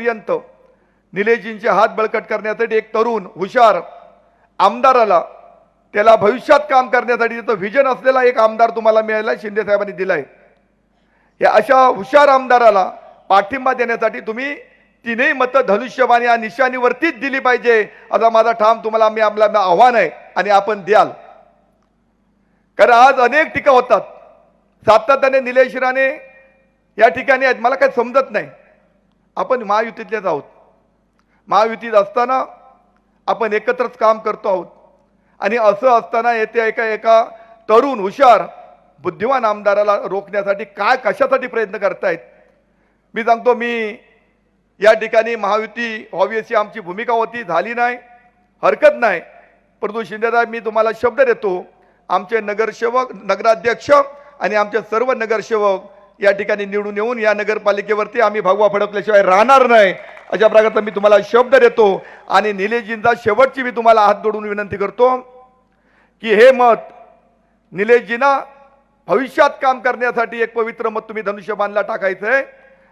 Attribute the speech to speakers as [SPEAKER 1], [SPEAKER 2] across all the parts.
[SPEAKER 1] वर्षापर्यंत निलेशजींचे हात बळकट करण्यासाठी एक तरुण हुशार आमदाराला त्याला भविष्यात काम करण्यासाठी त्याचं व्हिजन असलेला एक आमदार तुम्हाला मिळाला, शिंदे साहेबांनी दिलाय। या अशा हुशार आमदाराला पाठिंबा देण्यासाठी तुम्ही तीनही मतं धनुष्यबाण या निशाणीवरतीच दिली पाहिजे, असा माझा ठाम तुम्हाला आपलं आव्हान आहे आणि आपण द्याल। कारण आज अनेक टीका होतात, सातत्याने निलेश राणे या ठिकाणी आहेत, मला काही समजत नाही। आपण महायुतीतलेच आहोत, महायुतीत असताना आपण एकत्रच काम करतो आहोत आणि असं असताना येथे एका तरुण हुशार बुद्धिमान आमदाराला रोखण्यासाठी काय कशासाठी प्रयत्न करतायत। मी सांगतो, मी या ठिकाणी महायुती व्हावी अशी आमची भूमिका होती, झाली नाही, हरकत नाही। परंतु शिंदेसाहेब, मी तुम्हाला शब्द देतो, आमचे नगरसेवक, नगराध्यक्ष आणि आमचे सर्व नगरसेवक या ठिकाणी निवडून येऊन या नगरपालिकेवरती आम्ही भगवा फडकल्याशिवाय राहणार नाही, अशा प्रकारचा मी तुम्हाला शब्द देतो। आणि निलेशजींचा शेवटची मी तुम्हाला हात जोडून विनंती करतो की हे मत निलेशजींना भविष्यात काम करण्यासाठी एक पवित्र मत तुम्ही धनुष्यबाणला टाकायचं आहे।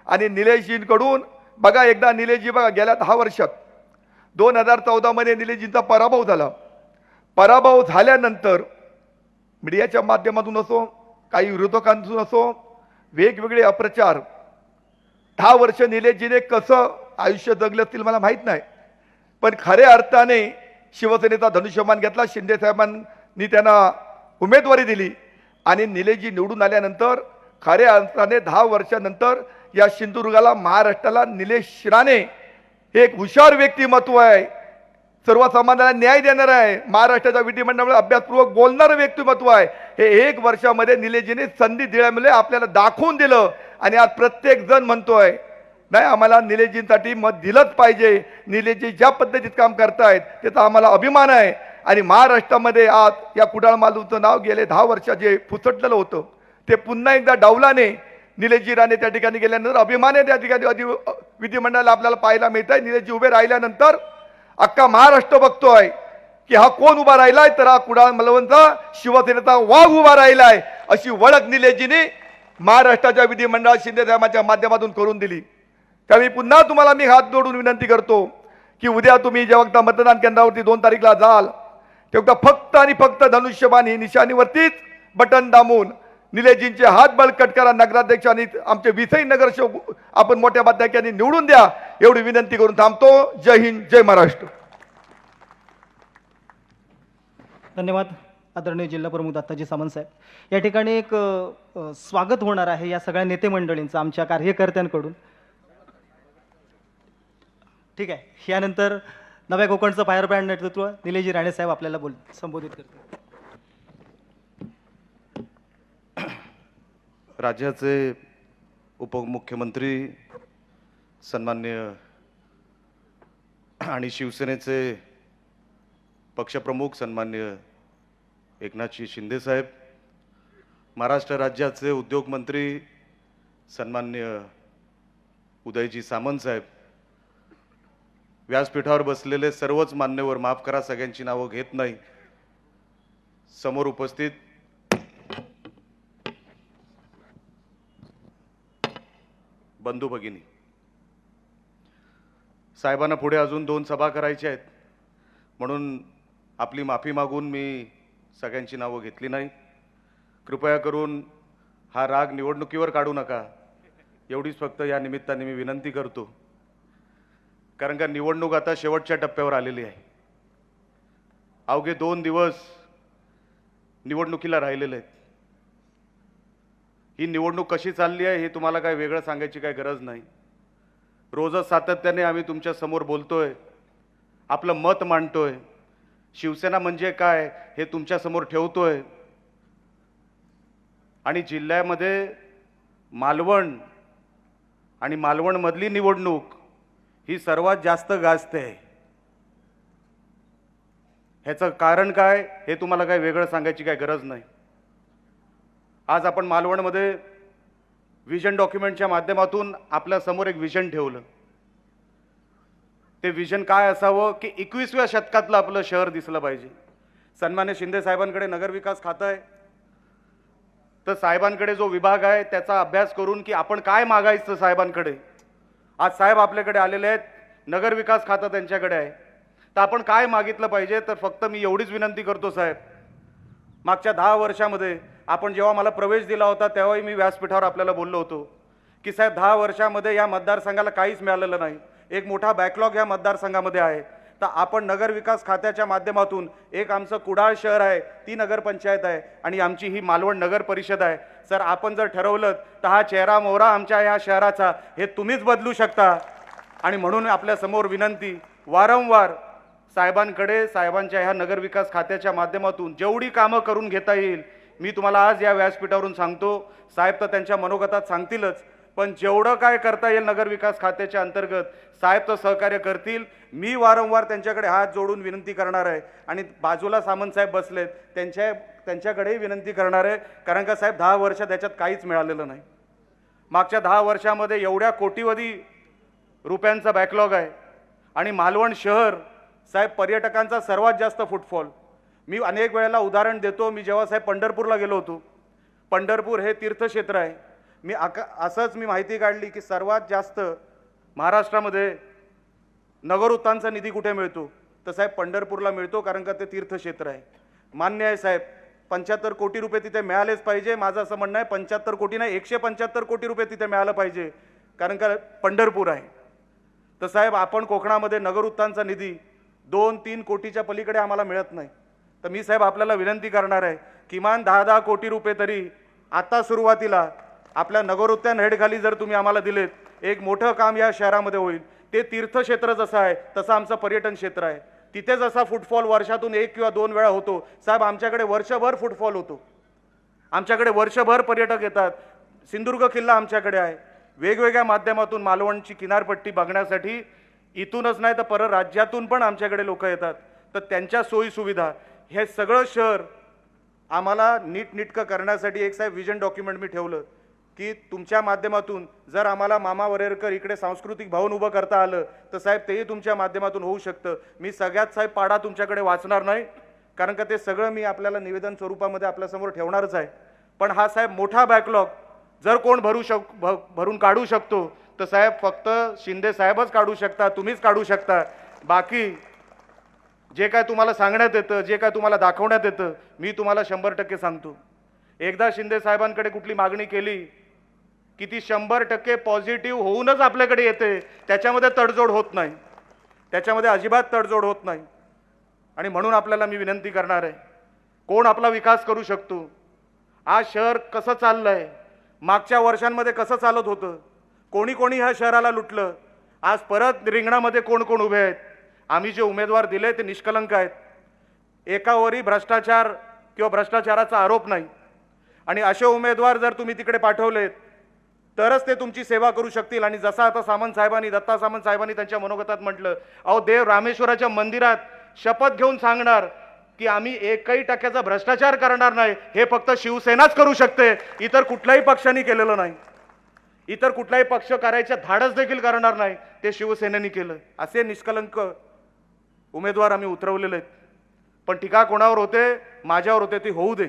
[SPEAKER 1] आणि निलेशजींकडून बघा, एकदा निलेशजी बघा, गेल्या 10 वर्षात 2014 मध्ये निलेशजींचा पराभव झाला। पराभव झाल्यानंतर मीडियाच्या माध्यमातून असो, काही विरोधकांतून असो, वेगवेगळे अप्रचार, 10 वर्ष निलेशजीने कसं आयुष्य जगलं असतील मला माहीत नाही, पण खऱ्या अर्थाने शिवसेनेचा धनुष्यबाण घेतला, शिंदे साहेबांनी त्यांना उमेदवारी दिली आणि निलेशजी निवडून आल्यानंतर खऱ्या अर्थाने 10 वर्षानंतर या सिंधुदुर्गाला, महाराष्ट्राला निलेश राणे हे एक हुशार व्यक्तिमत्व आहे, सर्वसामान्यांना न्याय देणार आहे, महाराष्ट्राच्या विधिमंडळामध्ये अभ्यासपूर्वक बोलणारं व्यक्तिमत्व आहे। हे 1 वर्षामध्ये निलेशजीने संधी दिल्यामुळे आपल्याला दाखवून दिलं आणि आज प्रत्येक जण म्हणतोय नाही, आम्हाला निलेशजींसाठी मत दिलंच पाहिजे। निलेशजी ज्या पद्धतीत काम करतायत त्याचा आम्हाला अभिमान आहे आणि महाराष्ट्रामध्ये आज या कुडाळ मालूचं नाव गेले 10 वर्षात जे पुसटलेलं होतं ते पुन्हा एकदा डावलाने निलेशजी राणे त्या ठिकाणी गेल्यानंतर अभिमाने त्या ठिकाणी विधिमंडळाला आपल्याला पाहायला मिळत आहे। निलेशजी उभे राहिल्यानंतर अख्खा महाराष्ट्र बघतोय की हा कोण उभा राहिलाय, तर हा कुडाळ मालवणचा शिवसेनेचा वाघ उभा राहिलाय, अशी ओळख निलेशजीने महाराष्ट्राच्या विधिमंडळात शिंदे साहेबांच्या माध्यमातून करून दिली। त्यावेळी पुन्हा तुम्हाला मी हात जोडून विनंती करतो की उद्या तुम्ही जेव्हा मतदान केंद्रावरती 2 तारीखला जाल तेव्हा फक्त आणि फक्त धनुष्यबाण ही निशाणीवरतीच बटन दाबून निलेशजींचे हात बळकट करा, नगराध्यक्ष आणि आमचे विषयी नगरसेवक आपण मोठ्या मताने निवडून द्या, एवढी विनंती करून थांबतो। जय हिंद, जय महाराष्ट्र।
[SPEAKER 2] धन्यवाद आदरणीय जिल्हा प्रमुख दत्ताजी सामंत साहेब। या ठिकाणी एक स्वागत होणार आहे या सगळ्या नेते मंडळींचं आमच्या कार्यकर्त्यांकडून। ठीक आहे, यानंतर नव्या कोकणचं फायर ब्रँड नेतृत्व निलेशजी राणे साहेब आपल्याला संबोधित करतील।
[SPEAKER 3] राज्याचे उपमुख्यमंत्री सन्माननीय आणि शिवसेनेचे पक्षप्रमुख सन्माननीय एकनाथजी शिंदे साहेब, महाराष्ट्र राज्याचे उद्योगमंत्री सन्माननीय उदयजी सामंत साहेब, व्यासपीठावर बसलेले सर्वच मान्यवर, माफ करा सगळ्यांची नावं घेत नाही, समोर उपस्थित बंधू भगिनी, साहेबांना पुढे अजून 2 सभा करायच्या आहेत म्हणून आपली माफी मागून मी सगळ्यांची नावं घेतली नाही। कृपया करून हा राग निवडणुकीवर काढू नका, एवढीच फक्त या निमित्ताने मी विनंती करतो, कारण का निवडणूक आता शेवटच्या टप्प्यावर आलेली आहे। अवघे 2 दिवस निवडणुकीला राहिलेले आहेत। ही निवडणूक कशी चालली आहे हे तुम्हाला काय वेगळं सांगायची काय गरज नाही। रोजच सातत्याने आम्ही तुमच्या समोर बोलतोय, आपलं मत मांडतोय, शिवसेना म्हणजे काय हे तुमच्या समोर ठेवतोय। आणि जिल्ह्यामध्ये मालवण आणि मालवणमधली निवडणूक ही सर्वात जास्त गाजते। ह्याचं कारण काय हे तुम्हाला काय वेगळं सांगायची काय गरज नाही। आज आपण मालवणमध्ये विजन डॉक्युमेंटच्या माध्यमातून आपल्या समोर एक विजन ठेवलं। ते विजन काय असावं की 21व्या शतकातलं आपलं शहर दिसलं पाहिजे। सन्मान्य शिंदे साहेबांकडे नगरविकास खातं आहे, तर साहेबांकडे जो विभाग आहे त्याचा अभ्यास करून की आपण काय मागायचं साहेबांकडे आज साहेब आपल्याकडे आलेले आहेत, नगर विकास खातं त्यांच्याकडे आहे. तर आपण काय मागितलं पाहिजे? तर फक्त मी एवढीच विनंती करतो साहेब, मागच्या 10 वर्षामध्ये आपण जेव्हा मला प्रवेश दिला होता तेव्हाही मी व्यासपीठावर आपल्याला बोललो होतो की साहेब 10 वर्षामध्ये या मतदारसंघाला काहीच मिळालेलं नाही, एक मोठा बॅकलॉग या मतदारसंघामध्ये आहे. तर आपण नगर विकास खात्याच्या माध्यमातून, एक आमचं कुडाळ शहर आहे, ती नगरपंचायत आहे आणि आमची ही मालवण नगर परिषद आहे. सर आपण जर ठरवलं तर हा चेहरा मोहरा आमच्या या शहराचा हे तुम्हीच बदलू शकता. आणि म्हणून आपल्या समोर विनंती, वारंवार साहेबांकडे, साहेबांच्या ह्या नगरविकास खात्याच्या माध्यमातून जेवढी कामं करून घेता येईल, मी तुम्हाला आज या व्यासपीठावरून सांगतो. साहेब तर त्यांच्या मनोगतात सांगतीलच, पण जेवढं काय करता येईल नगरविकास खात्याच्या अंतर्गत साहेब तर सहकार्य करतील. मी वारंवार त्यांच्याकडे हात जोडून विनंती करणार आहे आणि बाजूला सामंत साहेब बसलेत त्यांच्याकडेही विनंती करणार आहे. कारण का साहेब 10 वर्षात त्याच्यात काहीच मिळालेलं नाही. मागच्या 10 वर्षामध्ये एवढ्या कोटीवधी रुपयांचा बॅकलॉग आहे आणि मालवण शहर साहेब पर्यटकांचा सर्वात जास्त फुटफॉल. मी अनेक वेळेला उदाहरण देतो. मी जेव्हा साहेब पंढरपूरला गेलो होतो, पंढरपूर हे तीर्थक्षेत्र आहे. असंच मी माहिती काढली की सर्वात जास्त महाराष्ट्रामध्ये नगरोत्थानचा निधी कुठे मिळतो, तर साहेब पंढरपूरला मिळतो, कारण का ते तीर्थक्षेत्र आहे. मान्य आहे साहेब, 75 कोटी रुपये तिथे मिळालेच पाहिजे. माझं असं म्हणणं आहे 75 कोटी नाही, 175 कोटी रुपये तिथे मिळालं पाहिजे, कारण का पंढरपूर आहे. तर साहेब आपण कोकणामध्ये नगरोत्थानचा निधी 2-3 कोटीच्या पलीकडे आम्हाला मिळत नाही. तर मी साहेब आपल्याला विनंती करणार आहे, किमान 10-10 कोटी रुपये तरी आता सुरुवातीला आपल्या नगरोत्थान हेडखाली जर तुम्ही आम्हाला दिलेत, एक मोठं काम या शहरामध्ये होईल. ते तीर्थक्षेत्र जसं आहे तसं आमचं पर्यटन क्षेत्र आहे. तिथे जसा फुटफॉल वर्षातून 1 किंवा 2 वेळा होतो साहेब, आमच्याकडे वर्षभर फुटफॉल होतो. आमच्याकडे वर्षभर पर्यटक येतात. सिंधुदुर्ग किल्ला आमच्याकडे आहे. वेगवेगळ्या माध्यमातून मालवणची किनारपट्टी बघण्यासाठी इथूनच नाही तर परराज्यातून पण आमच्याकडे लोक येतात. तर त्यांच्या सोयी सुविधा हे सगळं शहर आम्हाला नीटनेटकं करण्यासाठी एक साहेब विजन डॉक्युमेंट मी ठेवलं की तुमच्या माध्यमातून जर आम्हाला मामा वरेरकर इकडे सांस्कृतिक भवन उभं करता आलं तर साहेब तेही तुमच्या माध्यमातून होऊ शकतं. मी सगळ्यात साहेब पाडा तुमच्याकडे वाचणार नाही, कारण का ते सगळं मी आपल्याला निवेदन स्वरूपामध्ये आपल्यासमोर ठेवणारच आहे. पण हा साहेब मोठा बॅकलॉग जर कोण भरून काढू शकतो तर साहेब फक्त शिंदे साहेबच काढू शकता, तुम्हीच काढू शकता. बाकी जे काय तुम्हाला सांगण्यात येतं, जे काय तुम्हाला दाखवण्यात येतं, मी तुम्हाला 100% सांगतो. एकदा शिंदे साहेबांकडे कुठली मागणी केली की ती 100% पॉझिटिव्ह होऊनच आपल्याकडे येते. त्याच्यामध्ये तडजोड होत नाही, त्याच्यामध्ये अजिबात तडजोड होत नाही. आणि म्हणून आपल्याला मी विनंती करणार आहे, कोण आपला विकास करू शकतो? आज शहर कसं चाललंय, मागच्या वर्षांमध्ये कसं चालत होतं, कोणी कोणी ह्या शहराला लुटलं, आज परत रिंगणामध्ये कोण कोण उभे आहेत. आम्ही जे उमेदवार दिले ते निष्कलंक आहेत. एकावरही भ्रष्टाचार किंवा भ्रष्टाचाराचा आरोप नाही. आणि असे उमेदवार जर तुम्ही तिकडे पाठवलेत तरच ते तुमची सेवा करू शकतील. आणि जसं आता सामंत साहेबांनी, दत्ता सामंत साहेबांनी त्यांच्या मनोगतात म्हटलं, अहो देव रामेश्वराच्या मंदिरात शपथ घेऊन सांगणार की आम्ही 1% भ्रष्टाचार करणार नाही, हे फक्त शिवसेनाच करू शकते, इतर कुठल्याही पक्षाने केलेलं नाही. इतर कुठलाही पक्ष करायच्या धाडस देखील करणार नाही, ते शिवसेनेने केलं. असे निष्कलंक उमेदवार आम्ही उतरवलेले आहेत. पण टीका कोणावर होते? माझ्यावर होते. ती होऊ दे.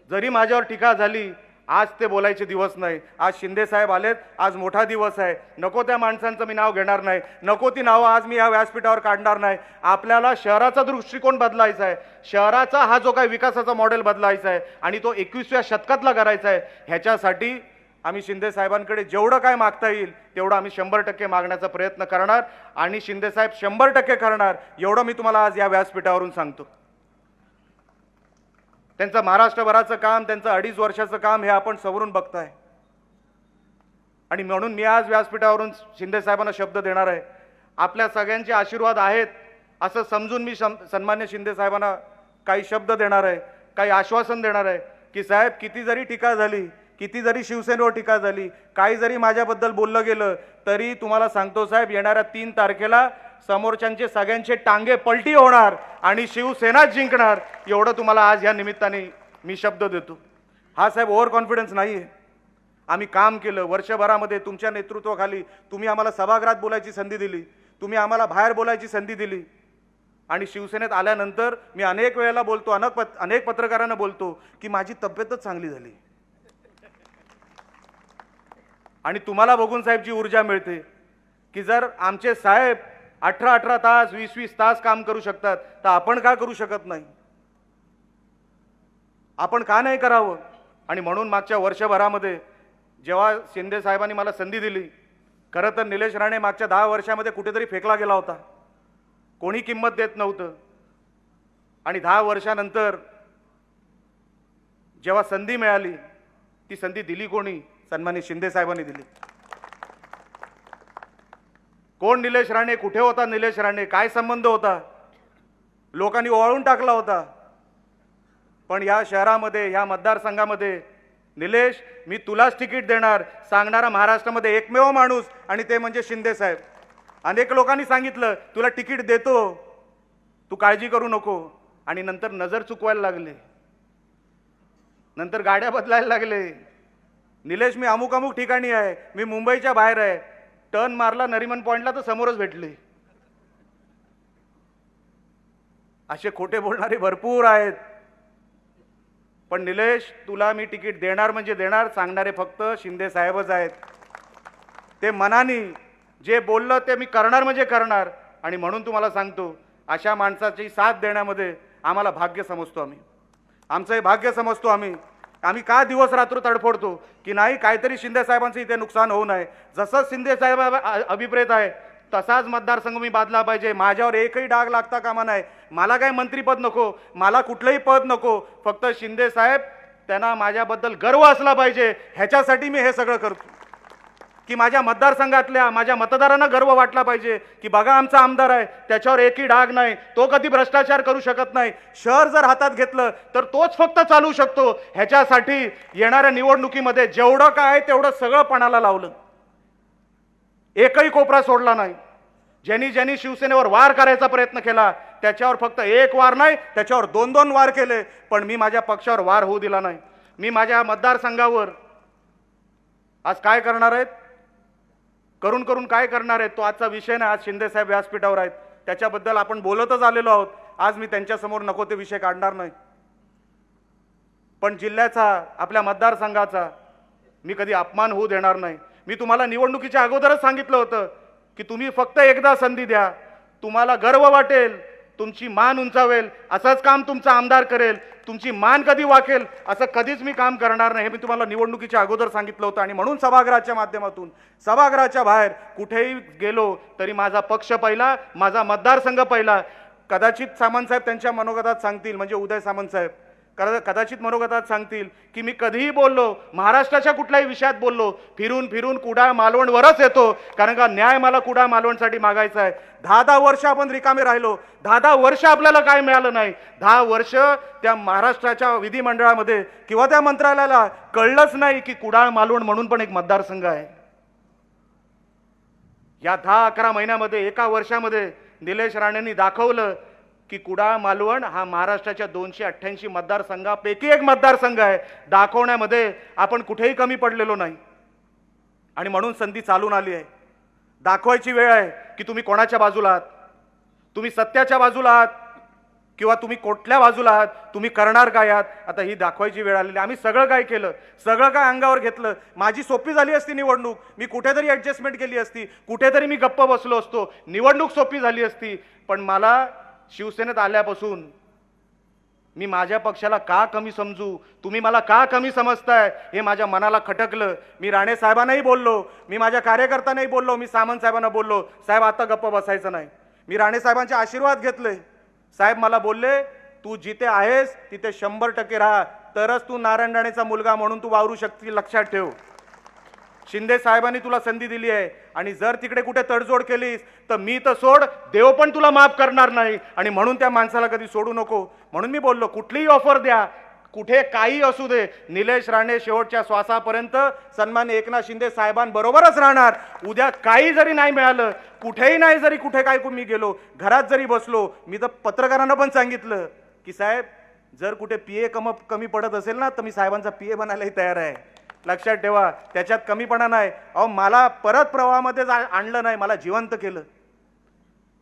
[SPEAKER 3] जरी माझ्यावर टीका झाली, आज ते बोलायचे दिवस नाही. आज शिंदे साहेब आलेत, आज मोठा दिवस आहे. नको त्या माणसांचं मी नाव घेणार नाही, नको ती नावं आज मी या व्यासपीठावर काढणार नाही. आपल्याला शहराचा दृष्टिकोन बदलायचा आहे, शहराचा हा जो काही विकासाचा मॉडेल बदलायचा आहे आणि तो 21व्या शतकातला करायचा आहे. ह्याच्यासाठी आम्ही शिंदे साहेबांकडे जेवढं काय मागता येईल तेवढं आम्ही 100% मागण्याचा प्रयत्न करणार आणि शिंदे साहेब 100% करणार, एवढं मी तुम्हाला आज या व्यासपीठावरून सांगतो. त्यांचं महाराष्ट्रभराचं काम, त्यांचं 2.5 वर्षाचं काम हे आपण समोरून बघताय. आणि म्हणून मी आज व्यासपीठावरून शिंदे साहेबांना शब्द देणार आहे. आपल्या सगळ्यांचे आशीर्वाद आहेत असं समजून मी सन्मान्य शिंदे साहेबांना काही शब्द देणार आहे, काही आश्वासन देणार आहे की साहेब किती जरी टीका झाली, किती जरी शिवसेनेवर टीका झाली, काही जरी माझ्याबद्दल बोललं गेलं तरी तुम्हाला सांगतो साहेब, येणाऱ्या 3 तारखेला समोरच्यांचे सगळ्यांचे टांगे पलटी होणार आणि शिवसेनाच जिंकणार, एवढं तुम्हाला आज या निमित्ताने मी शब्द देतो. हा साहेब ओव्हर कॉन्फिडन्स नाही आहे. आम्ही काम केलं वर्षभरामध्ये तुमच्या नेतृत्वाखाली. तुम्ही आम्हाला सभागृहात बोलायची संधी दिली, तुम्ही आम्हाला बाहेर बोलायची संधी दिली. आणि शिवसेनेत आल्यानंतर मी अनेक वेळेला बोलतो, अनेक पत्रकारांना बोलतो की माझी तब्येतच चांगली झाली. आणि तुम्हाला बघून साहेब जी ऊर्जा मिळते की जर आमचे साहेब 18-18 तास 20-20 तास काम करू शकतात तर आपण का करू शकत नाही? आपण का नाही करावं? आणि म्हणून मागच्या वर्षभरामध्ये जेव्हा शिंदे साहेबांनी मला संधी दिली, खरं तर निलेश राणे मागच्या 10 वर्षामध्ये कुठेतरी फेकला गेला होता, कोणी किंमत देत नव्हतं. आणि 10 वर्षानंतर जेव्हा संधी मिळाली, ती संधी दिली कोणी? सन्माननीय शिंदे साहेबांनी दिली. कोण निलेश राणे? कुठे होता निलेश राणे? काय संबंध होता? लोकांनी ओवाळून टाकला होता. पण या शहरामध्ये, या मतदारसंघामध्ये निलेश, मी तुलाच तिकीट देणार सांगणारा महाराष्ट्रामध्ये एकमेव माणूस, आणि ते म्हणजे शिंदे साहेब. अनेक लोकांनी सांगितलं तुला तिकीट देतो, तू काळजी करू नको, आणि नंतर नजर चुकवायला लागले, नंतर गाड्या बदलायला लागले. निलेश, मी अमुक अमुक ठिकाणी आहे, मी मुंबईच्या बाहेर आहे. टर्न मारला नरिमन पॉइंटला तर समोरच भेटले. असे खोटे बोलणारे भरपूर आहेत. पण निलेश, तुला मी तिकीट देणार म्हणजे देणार सांगणारे फक्त शिंदे साहेबच आहेत. ते मनाने जे बोललं ते मी करणार म्हणजे करणार. आणि म्हणून तुम्हाला सांगतो, अशा माणसाची साथ देण्यामध्ये आम्हाला भाग्य समजतो आम्ही. आमचं हे भाग्य समजतो आम्ही. आम्ही का दिवस रात्र तडफोडतो की नाही काहीतरी शिंदे साहेबांचं इथे नुकसान होऊ नये. जसं शिंदे साहेब अभिप्रेत आहे तसाच मतदारसंघ मी बांधला पाहिजे. माझ्यावर एकही डाग लागता कामा नाही. मला काय मंत्रीपद नको, मला कुठलंही पद नको, फक्त शिंदे साहेब त्यांना माझ्याबद्दल गर्व असला पाहिजे. ह्याच्यासाठी मी हे सगळं करतो की माझ्या मतदारसंघातल्या माझ्या मतदारांना गर्व वाटला पाहिजे की बघा आमचा आमदार आहे, त्याच्यावर एकही डाग नाही, तो कधी भ्रष्टाचार करू शकत नाही. शहर जर हातात घेतलं तर तोच फक्त चालू शकतो. ह्याच्यासाठी येणाऱ्या निवडणुकीमध्ये जेवढं काय तेवढं सगळं पणाला लावलं, एकही कोपरा सोडला नाही. ज्यांनी ज्यांनी शिवसेनेवर वार करायचा प्रयत्न केला त्याच्यावर फक्त एक वार नाही, त्याच्यावर 2-2 वार केले. पण मी माझ्या पक्षावर वार होऊ दिला नाही. मी माझ्या मतदारसंघावर आज काय करणार आहेत, करून करून काय करणार आहेत, तो आजचा विषय नाही. आज शिंदे साहेब व्यासपीठावर आहेत, त्याच्याबद्दल आपण बोलतच आलेलो आहोत. आज मी त्यांच्यासमोर नको ते विषय काढणार नाही. पण जिल्ह्याचा, आपल्या मतदारसंघाचा मी कधी अपमान होऊ देणार नाही. मी तुम्हाला निवडणुकीच्या अगोदरच सांगितलं होतं की तुम्ही फक्त एकदा संधी द्या, तुम्हाला गर्व वाटेल, तुमची मान उंचावेल, असंच काम तुमचा आमदार करेल. तुमची मान कधी वाकेल असं कधीच मी काम करणार नाही. हे मी तुम्हाला निवडणुकीच्या अगोदर सांगितलं होतं. आणि म्हणून सभागृहाच्या माध्यमातून, सभागृहाच्या बाहेर कुठेही गेलो तरी माझा पक्ष पहिला, माझा मतदारसंघ पहिला. कदाचित सामंत साहेब त्यांच्या मनोगतात सांगतील, म्हणजे उदय सामंत साहेब कदाचित मनोगतात सांगतील की मी कधीही बोललो, महाराष्ट्राच्या कुठल्याही विषयात बोललो, फिरून फिरून कुडाळ मालवणवरच येतो, कारण का न्याय मला कुडाळ मालवणसाठी मागायचा आहे. 10-10 वर्ष आपण रिकामे राहिलो, 10-10 वर्ष आपल्याला काय मिळालं नाही. 10 वर्ष त्या महाराष्ट्राच्या विधिमंडळामध्ये किंवा त्या मंत्रालयाला कळलंच नाही की कुडाळ मालवण म्हणून पण एक मतदारसंघ आहे. या 10-11 महिन्यामध्ये, एका वर्षामध्ये निलेश राणेंनी दाखवलं की कुडाळ मालवण हा महाराष्ट्राच्या 288 मतदारसंघापैकी एक मतदारसंघ आहे. दाखवण्यामध्ये आपण कुठेही कमी पडलेलो नाही. आणि म्हणून संधी चालून आली आहे. दाखवायची वेळ आहे की तुम्ही कोणाच्या बाजूला आहात, तुम्ही सत्याच्या बाजूला आहात किंवा तुम्ही कुठल्या बाजूला आहात, तुम्ही करणार काय आहात. आता ही दाखवायची वेळ आलेली. आम्ही सगळं काय केलं, सगळं काय अंगावर घेतलं. माझी सोपी झाली असती निवडणूक, मी कुठेतरी ॲडजस्टमेंट केली असती, कुठेतरी मी गप्प बसलो असतो, निवडणूक सोपी झाली असती. पण मला शिवसेनेत आल्यापासून मी माझ्या पक्षाला का कमी समजू, तुम्ही मला का कमी समजताय, हे माझ्या मनाला खटकलं. मी राणे साहेबांनाही बोललो, मी माझ्या कार्यकर्त्यांनाही बोललो, मी सामंत साहेबांना बोललो, साहेब आता गप्प बसायचं नाही. मी राणे साहेबांचे आशीर्वाद घेतले. साहेब मला बोलले, तू जिथे आहेस तिथे 100% राहा, तरच तू नारायण राणेचा मुलगा म्हणून तू वावरू शकतील, लक्षात ठेव. शिंदे साहेबांनी तुला संधी दिली आहे आणि जर तिकडे कुठे तडजोड केलीस तर मी तर सोड, देव पण तुला माफ करणार नाही. आणि म्हणून त्या माणसाला कधी सोडू नको. म्हणून मी बोललो, कुठलीही ऑफर द्या, कुठे काही असू दे, निलेश राणे शेवटच्या श्वासापर्यंत सन्मान्य एकनाथ शिंदे साहेबांबरोबरच राहणार. उद्या काही जरी नाही मिळालं, कुठेही नाही, जरी कुठे काय मी गेलो, घरात जरी बसलो, मी तर पत्रकारांना पण सांगितलं की साहेब जर कुठे पीए कमी पडत असेल ना तर मी साहेबांचा पीए बनायलाही तयार आहे. लक्षात ठेवा, त्याच्यात कमीपणा नाही. अहो मला परत प्रवाहामध्ये आणलं नाही, मला जिवंत केलं.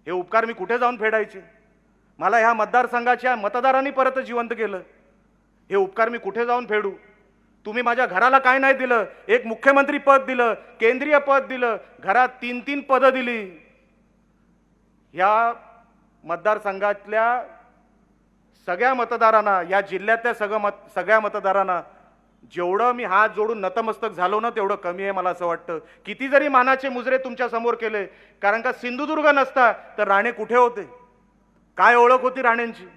[SPEAKER 3] हे उपकार मी कुठे जाऊन फेडायचे? मला ह्या मतदारसंघाच्या मतदारांनी परत जिवंत केलं. हे उपकार मी कुठे जाऊन फेडू? तुम्ही माझ्या घराला काय नाही दिलं? एक मुख्यमंत्री पद दिलं, केंद्रीय पद दिलं, घरात 3-3 पदं दिली. या मतदारसंघातल्या सगळ्या मतदारांना, या जिल्ह्यातल्या सगळ्या मतदारांना जेवढं मी हात जोडून नतमस्तक झालो ना तेवढं कमी आहे मला असं वाटतं. किती जरी मानाचे मुजरे तुमच्या समोर केले, कारण का सिंधुदुर्ग नसता तर राणे कुठे होते? काय ओळख होती राणेंची?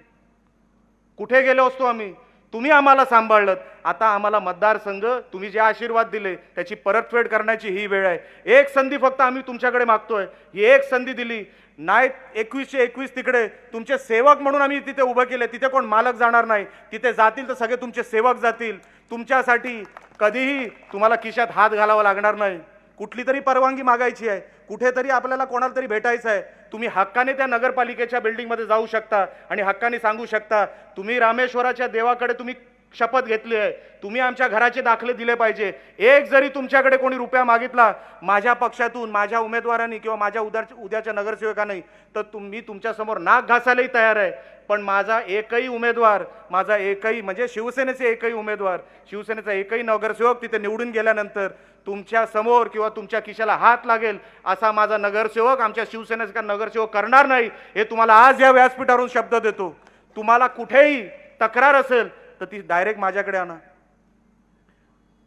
[SPEAKER 3] कुठे गेलो असतो आम्ही? तुम्ही आम्हाला सांभाळलं. आता आम्हाला मतदारसंघ, तुम्ही जे आशीर्वाद दिले त्याची परतफेड करण्याची ही वेळ आहे. एक संधी फक्त आम्ही तुमच्याकडे मागतोय. ही एक संधी दिली नाही. 21/21 तिकडे तुमचे सेवक म्हणून आम्ही तिथे उभं केले. तिथे कोण मालक जाणार नाही. तिथे जातील तर सगळे तुमचे सेवक जातील. तुमच्यासाठी कधीही तुम्हाला खिशात हात घालावा लागणार नाही. कुठली तरी परवानगी मागायची आहे, कुठेतरी आपल्याला कोणाला तरी भेटायचं आहे, तुम्ही हक्काने त्या नगरपालिकेच्या बिल्डिंगमध्ये जाऊ शकता आणि हक्काने सांगू शकता, तुम्ही रामेश्वराच्या देवाकडे तुम्ही शपथ घेतली आहे, तुम्ही आमच्या घराचे दाखले दिले पाहिजे. एक जरी तुमच्याकडे कोणी रुपया मागितला माझ्या पक्षातून, माझ्या उमेदवारांनी किंवा माझ्या उद्याच्या नगरसेवकांनी, तर मी तुमच्यासमोर नाक घासायलाही तयार आहे. पण माझा एकही उमेदवार, माझा एकही म्हणजे शिवसेनेचे एकही उमेदवार, शिवसेनेचा एकही नगरसेवक तिथे निवडून गेल्यानंतर तुमच्या समोर किंवा तुमच्या खिशाला हात लागेल असा माझा नगरसेवक, आमच्या शिवसेनेचा नगरसेवक करणार नाही. हे तुम्हाला आज या व्यासपीठावरून शब्द देतो. तुम्हाला कुठेही तक्रार असेल तर ती डायरेक्ट माझ्याकडे आणा,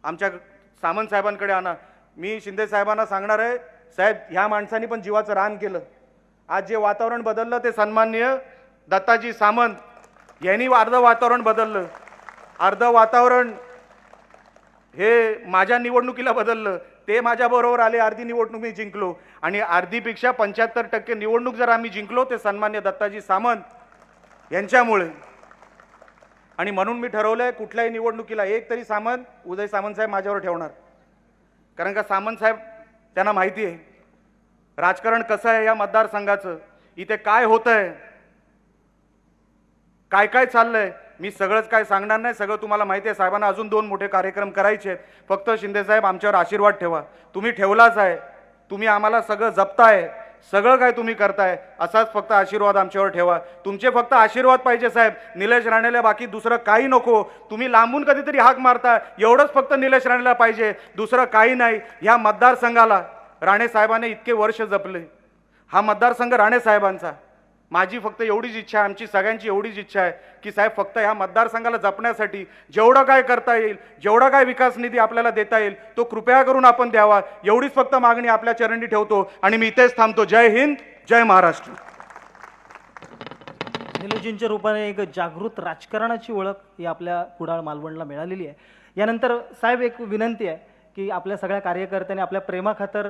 [SPEAKER 3] आमच्या सामंत साहेबांकडे आणा. मी शिंदे साहेबांना सांगणार आहे, साहेब ह्या माणसांनी पण जीवाचं रान केलं. आज जे वातावरण बदललं ते सन्माननीय दत्ताजी सामंत यांनी अर्ध वातावरण बदललं. अर्ध वातावरण हे माझ्या निवडणुकीला बदललं. ते माझ्याबरोबर आले, अर्धी निवडणूक मी जिंकलो आणि अर्धीपेक्षा 75% निवडणूक जर आम्ही जिंकलो ते सन्मान्य दत्ताजी सामंत यांच्यामुळे. आणि म्हणून मी ठरवलंय कुठल्याही निवडणुकीला एक तरी सामंत, उदय सामंत साहेब माझ्यावर ठेवणार. कारण का सामंत साहेब त्यांना माहिती आहे राजकारण कसं आहे या मतदारसंघाचं, इथे काय होतंय, काय काय चाललंय. मी सगळंच काय सांगणार नाही, सगळं तुम्हाला माहिती आहे. साहेबांना अजून 2 मोठे कार्यक्रम करायचे आहेत. फक्त शिंदे साहेब आमच्यावर आशीर्वाद ठेवा. तुम्ही ठेवलाच आहे, तुम्ही आम्हाला सगळं जपताय, सगळं काय तुम्ही करताय, असाच फक्त आशीर्वाद आमच्यावर ठेवा. तुमचे फक्त आशीर्वाद पाहिजे साहेब. निलेश राणेला बाकी दुसरं काही नको. तुम्ही लांबून कधीतरी हाक मारता, एवढंच फक्त निलेश राणेला पाहिजे, दुसरं काही नाही. ह्या मतदारसंघाला राणे साहेबांनी इतके वर्ष जपले. हा मतदारसंघ राणे साहेबांचा. माझी फक्त एवढीच इच्छा आहे, आमची सगळ्यांची एवढीच इच्छा आहे की साहेब फक्त ह्या मतदारसंघाला जपण्यासाठी जेवढं काय करता येईल, जेवढा काय विकास निधी आपल्याला देता येईल तो कृपया करून आपण द्यावा. एवढीच फक्त मागणी आपल्या चरणी ठेवतो आणि मी इथेच थांबतो. जय हिंद, जय महाराष्ट्र.
[SPEAKER 2] निलोजींच्या रूपाने एक जागृत राजकारणाची ओळख ही आपल्या कुडाळ मालवणला मिळालेली आहे. यानंतर साहेब एक विनंती आहे की आपल्या सगळ्या कार्यकर्त्यांनी आपल्या प्रेमाखातर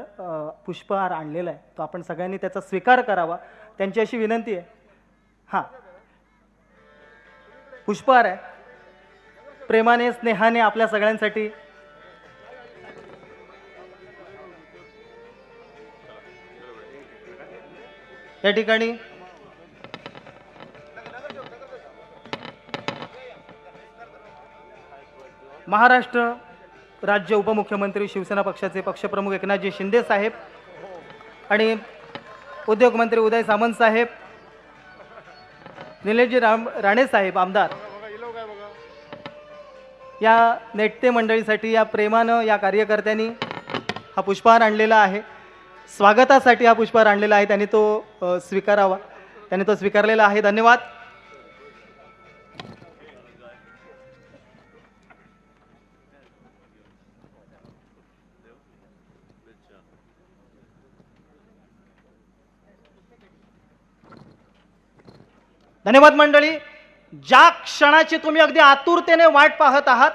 [SPEAKER 2] पुष्पहार आणलेला आहे, तो आपण सगळ्यांनी त्याचा स्वीकार करावा. त्यांची अशी विनंती आहे. हां, पुष्पहार आहे प्रेमाने स्नेहाने आपल्या सगळ्यांसाठी. या ठिकाणी महाराष्ट्र राज्य उपमुख्यमंत्री शिवसेना पक्षाचे पक्षप्रमुख एकनाथजी शिंदे साहेब आणि उद्योगमंत्री उदय सामंत साहेब, निलेशजी राणे साहेब आमदार, या नेते मंडळीसाठी या प्रेमानं या कार्यकर्त्यांनी हा पुष्पहार आणलेला आहे. स्वागतासाठी हा पुष्पहार आणलेला आहे, त्यांनी तो स्वीकारावा. त्यांनी तो स्वीकारलेला आहे. धन्यवाद. धन्यवाद मंडळी. ज्या क्षणाची तुम्ही अगदी आतुरतेने वाट पाहत आहात,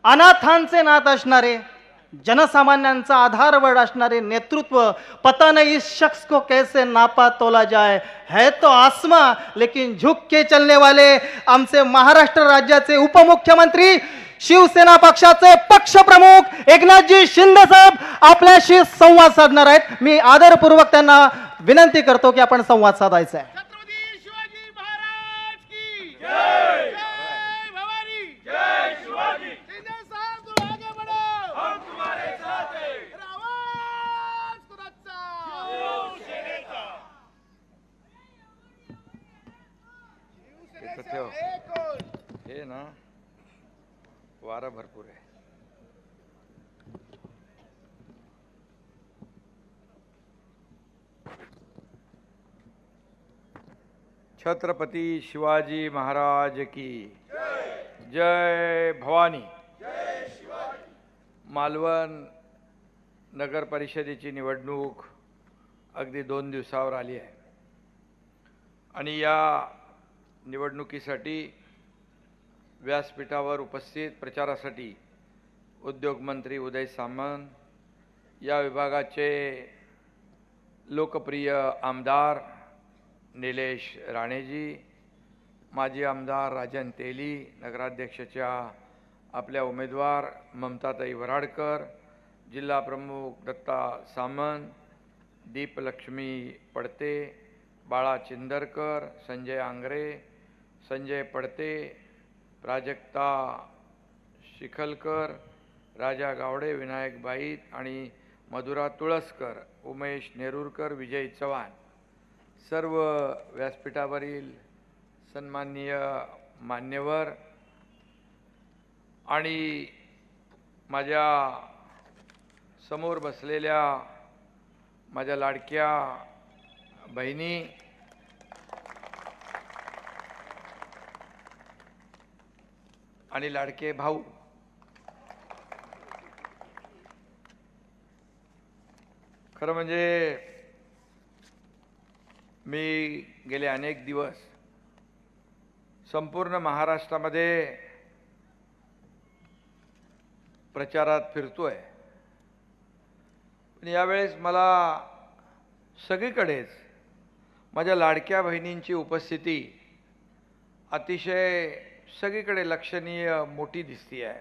[SPEAKER 2] अनाथांचे नाथ असणारे, जनसामान्यांचा आधारवड असणारे नेतृत्व, पता नहीं इस शख्स को कैसे नापा तोला जाए, है तो आसमां लेकिन झुक के चलने वाले आमचे महाराष्ट्र राज्याचे उपमुख्यमंत्री शिवसेना पक्षाचे पक्षप्रमुख एकनाथजी शिंदे साहेब आपल्याशी संवाद साधणार आहेत. मी आदरपूर्वक त्यांना विनंती करतो की आपण संवाद साधायचा आहे.
[SPEAKER 4] हे ना
[SPEAKER 1] वारा भरपूर आहे. छत्रपती शिवाजी महाराज की जय. भवानी. मालवण नगर परिषदेची निवडणूक अगदी 2 दिवसावर आली आहे आणि या निवडणुकीसाठी व्यासपीठावर उपस्थित प्रचारासाठी उद्योगमंत्री उदय सामंत, या विभागाचे लोकप्रिय आमदार निलेश राणेजी, माजी आमदार राजन तेली, नगराध्यक्षाच्या आपल्या उमेदवार ममताताई वराडकर, जिल्हा प्रमुख दत्ता सामंत, दीपलक्ष्मी पडते, बाळा चिंदरकर, संजय आंग्रे, संजय पडते, प्राजक्ता शिखलकर, राजा गावडे, विनायक बाईत आणि मधुरा तुळसकर, उमेश नेरुरकर, विजय चव्हाण, सर्व व्यासपीठावरील सन्माननीय मान्यवर आणि माझ्या समोर बसलेल्या माझ्या लाडक्या बहिणी, आणि लाडके भाऊ, खरं म्हणजे मी गेले अनेक दिवस संपूर्ण महाराष्ट्रामध्ये प्रचारात फिरतोय, पण यावेळेस मला सगळीकडेच माझ्या लाडक्या बहिणींची उपस्थिती अतिशय सगळीकडे लक्षणीय मोठी दिसती आहे.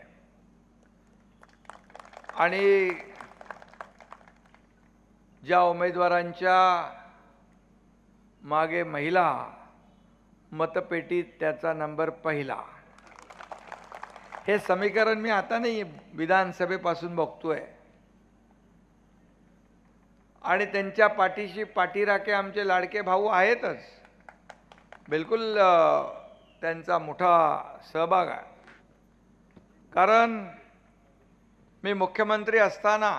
[SPEAKER 1] आणि ज्या उमेदवारांच्या मागे महिला, मतपेटीत त्याचा नंबर पहिला, हे समीकरण मी आता नाही विधानसभेपासून बघतोय. आणि त्यांच्या पाठीशी पाठीराखे आमचे लाडके भाऊ आहेतच, बिलकुल त्यांचा मोठा सहभाग आहे. कारण मी मुख्यमंत्री असताना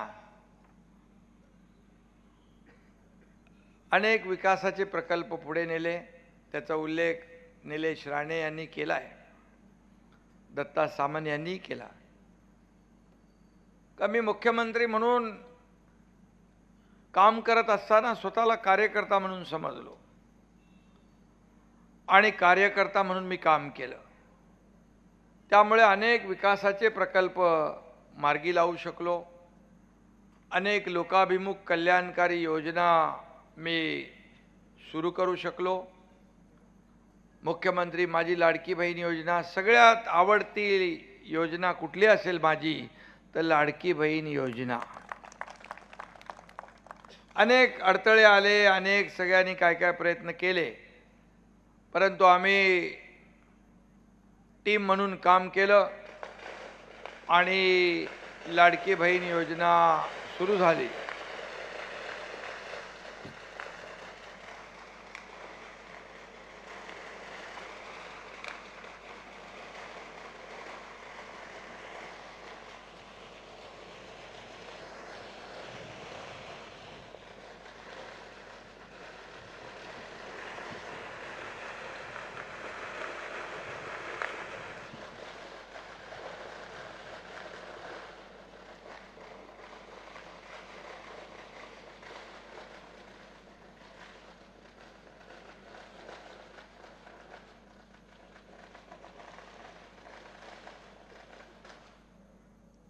[SPEAKER 1] अनेक विकासाचे प्रकल्प पुढे नेले, त्याचा उल्लेख निलेश राणे यांनी केला आहे, दत्ता सामंत यांनी केला. का मी मुख्यमंत्री म्हणून काम करत असताना स्वतःला कार्यकर्ता म्हणून समजलो आणि कार्यकर्ता म्हणून मी काम केलं. त्यामुळे अनेक विकासाचे प्रकल्प मार्गी लावू शकलो, अनेक लोकाभिमुख कल्याणकारी योजना मी सुरू करू शकलो. मुख्यमंत्री माझी लाडकी बहीण योजना, सगळ्यात आवडती योजना कुठली असेल माझी तर लाडकी बहीण योजना. अनेक अडथळे आले, अनेक सगळ्यांनी काय काय प्रयत्न केले, परंतु आम्ही टीम म्हणून काम केलं आणि लाडकी बहीण योजना सुरू झाली.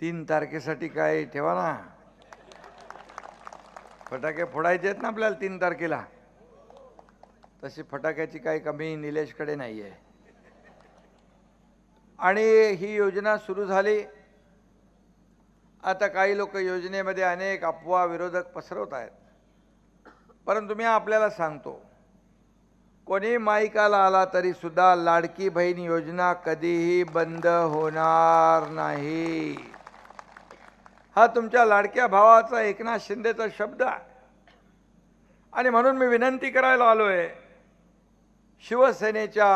[SPEAKER 1] तीन तारखेसाठी काय ठेवा ना, फटाके फोडायचे आहेत ना आपल्याला 3 तारखेला. तशी फटाक्याची काही कमी निलेशकडे नाही आहे. आणि ही योजना सुरू झाली. आता काही लोक योजनेमध्ये अनेक अफवा विरोधक पसरवत आहेत, परंतु मी आपल्याला सांगतो, कोणी माईकाला आला तरी सुद्धा लाडकी बहीण योजना कधीही बंद होणार नाही. हा तुमच्या लाडक्या भावाचा एकनाथ शिंदेचा शब्द आहे. आणि म्हणून मी विनंती करायला आलोय, शिवसेनेच्या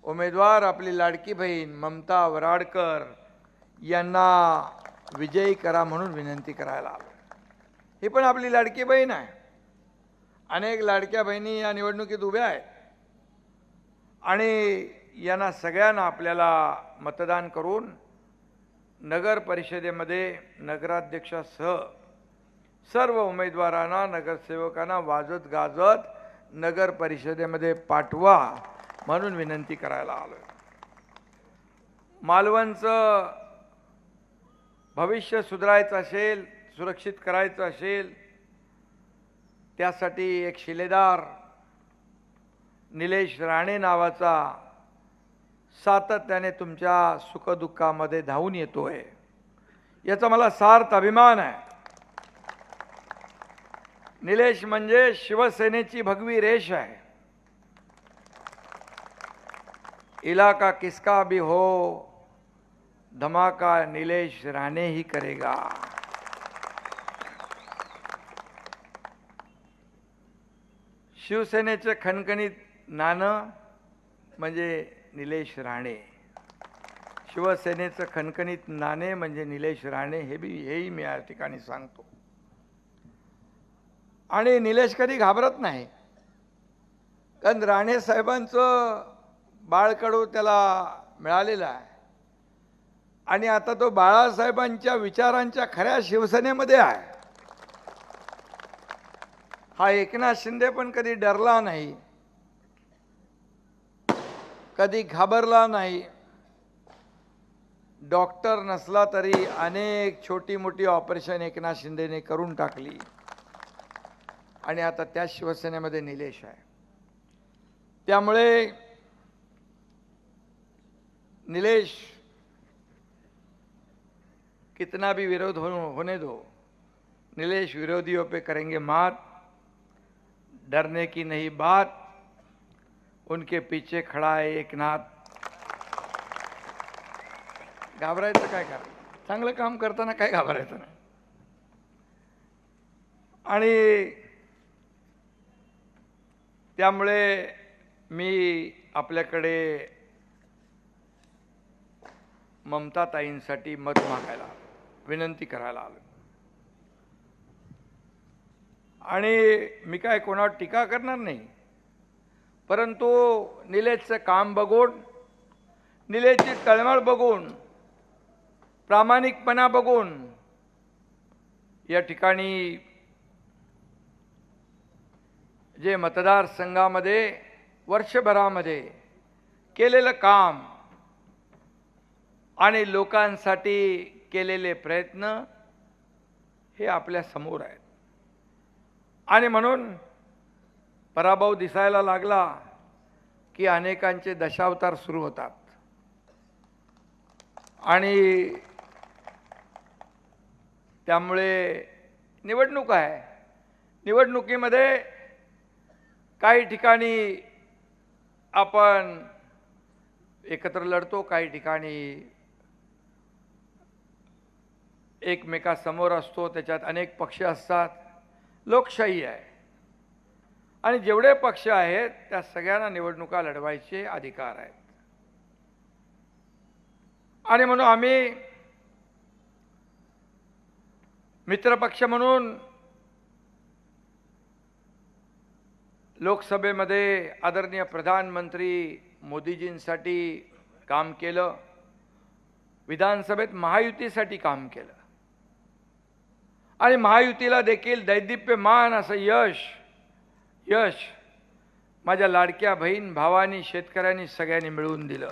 [SPEAKER 4] उमेदवार आपली लाडकी बहीण ममता वराडकर यांना विजयी करा म्हणून विनंती करायला आलो. ही पण आपली लाडकी बहीण आहे. अनेक लाडक्या बहिणी या निवडणुकीत उभ्या आहेत आणि यांना सगळ्यांना आपल्याला मतदान करून नगर परिषदेमध्ये नगराध्यक्षासह सर्व उमेदवारांना नगरसेवकांना वाजत गाजत नगर परिषदेमध्ये पाठवा म्हणून विनंती करायला आलो. मालवणचं भविष्य सुधारायचं असेल, सुरक्षित करायचं असेल, त्यासाठी एक शिलेदार निलेश राणे नावाचा सातत्याने तुमच्या सुखदुःखामध्ये धावून येतोय, याचा मला सार्थ अभिमान आहे. निलेश म्हणजे शिवसेनेची भगवी रेष आहे. इलाका किसका भी हो, धमाका निलेश राणे ही करेगा. शिवसेनेचे खणखणीत नाणं म्हणजे निलेश राणे, शिवसेनेचं खणखणीत नाणे म्हणजे निलेश राणे, हेही मी या ठिकाणी सांगतो. आणि निलेश कधी घाबरत नाही, कारण राणे साहेबांचं बाळकडू त्याला मिळालेलं आहे आणि आता तो बाळासाहेबांच्या विचारांच्या खऱ्या शिवसेनेमध्ये आहे. हा एकनाथ शिंदे पण कधी डरला नाही, कधी घाबरला नाही. डॉक्टर नसला तरी अनेक छोटी मोठी ऑपरेशन एकनाथ शिंदेने करून टाकली आणि आता त्या शिवसेनेमध्ये निलेश आहे. त्यामुळे निलेश कितना भी विरोध होने दो, निलेश विरोधियों पे करेंगे मात. डरने की नहीं बात, उनके पीछे खड़ा है एकनाथ. घाबरायचं काय करायचं, चांगलं काम करताना काय घाबरायचं नाही. आणि त्यामुळे मी आपल्याकडे ममता ताईंसाठी मत मागायला आलो, विनंती करायला आलो. आणि मी काय कोणावर टीका करणार नाही, परंतु निलेशचं काम बघून, निलेशची तळमळ बघून, प्रामाणिकपणा बघून या ठिकाणी जे मतदारसंघामध्ये वर्षभरामध्ये केलेलं काम आणि लोकांसाठी केलेले प्रयत्न हे आपल्या समोर आहेत. आणि म्हणून पराभव दिसायला लागला की अनेकांचे दशावतार सुरू होतात. आणि त्यामुळे निवडणूक आहे, निवडणुकीमध्ये काही ठिकाणी आपण एकत्र लढतो, काही ठिकाणी एकमेकासमोर असतो, त्याच्यात अनेक पक्ष असतात. लोकशाही आहे आणि जेवढे पक्ष आहेत त्या सगळ्यांना निवडणुका लढवायचे अधिकार आहेत. आणि म्हणून आम्ही मित्रपक्ष म्हणून लोकसभेमध्ये आदरणीय प्रधानमंत्री मोदीजींसाठी काम केलं, विधानसभेत महायुतीसाठी काम केलं आणि महायुतीला देखील दैदिप्यमान असं यश माझ्या लाडक्या बहीण भावानी शेतकऱ्यांनी सगळ्यांनी मिळवून दिलं.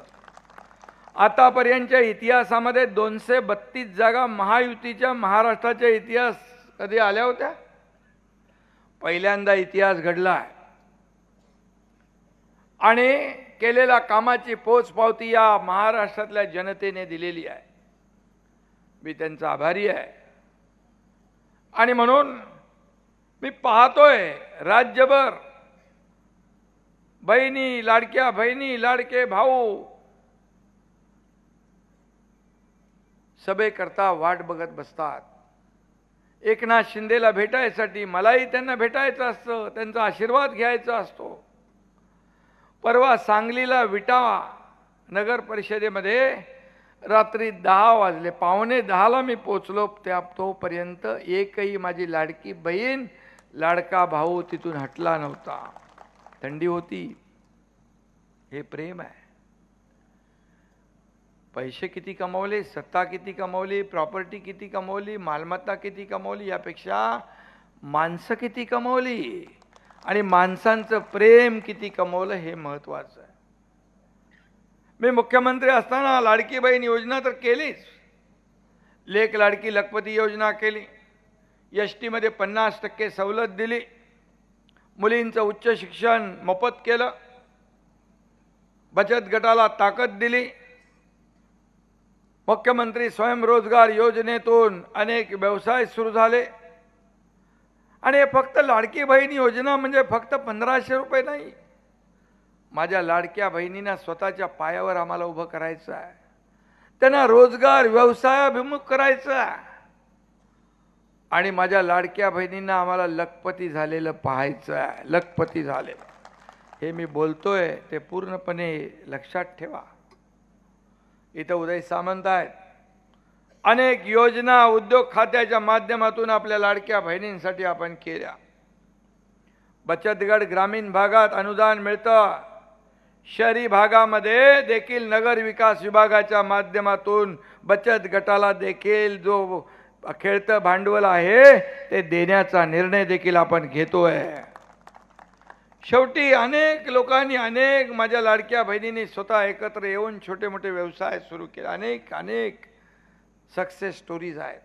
[SPEAKER 4] आतापर्यंतच्या इतिहासामध्ये 232 जागा महायुतीच्या महाराष्ट्राच्या इतिहास कधी आल्या होत्या? पहिल्यांदा इतिहास घडला आहे. आणि केलेल्या कामाची पोचपावती या महाराष्ट्रातल्या जनतेने दिलेली आहे. मी त्यांचा आभारी आहे. आणि म्हणून मी पाहतोय राज्यभर बहिणी, लाडक्या बहिणी, लाडके भाऊ सभेकरता वाट बघत बसतात. एकनाथ शिंदेला भेटायसाठी, मलाही त्यांना भेटायचं असतं, त्यांचा आशीर्वाद घ्यायचा असतो. परवा सांगलीला विटा नगर परिषदेमध्ये रात्री 10 वाजले, 9:45 मी पोचलो. तोपर्यंत एकही माझी लाडकी बहीण लाडका भाऊ तिथून हटला नव्हता. थंडी होती. हे प्रेम आहे. पैसे किती कमवले, सत्ता किती कमवली, प्रॉपर्टी किती कमवली, मालमत्ता किती कमवली, यापेक्षा माणसं किती कमवली आणि माणसांचं प्रेम किती कमवलं हे महत्वाचं आहे. मी मुख्यमंत्री असताना लाडकी बहीण योजना तर केलीच. लेक लाडकी लखपती योजना केली. एसटी मध्ये 50% सवलत दिली. मुलींचं उच्च शिक्षण मोफत केलं. बचत गटाला ताकद दिली. मुख्यमंत्री स्वयंरोजगार योजनेतून अनेक व्यवसाय सुरू झाले. आणि हे फक्त लाडकी बहीण योजना म्हणजे फक्त 1500 रुपये नाही. माझ्या लाडक्या बहिणींना स्वतःच्या पायावर आम्हाला उभं करायचं आहे. त्यांना रोजगार व्यवसायाभिमुख करायचं आहे. आणि माझ्या लाडक्या बहिणींना आम्हाला लखपती झालेलं पाहायचं आहे. लखपती झालेलं हे मी बोलतोय ते पूर्णपणे लक्षात ठेवा. इथं उदय सामंत आहेत. अनेक योजना उद्योग खात्याच्या माध्यमातून आपल्या लाडक्या बहिणींसाठी आपण केल्या. बचत गट ग्रामीण भागात अनुदान मिळतं. शहरी भागामध्ये देखील नगर विकास विभागाच्या माध्यमातून बचत गटाला देखील जो खेळतं भांडवल आहे ते देण्याचा निर्णय देखील आपण घेतोय. शेवटी अनेक लोकांनी, अनेक माझ्या लाडक्या बहिणींनी स्वतः एकत्र येऊन छोटे मोठे व्यवसाय सुरू केले. अनेक सक्सेस स्टोरीज आहेत.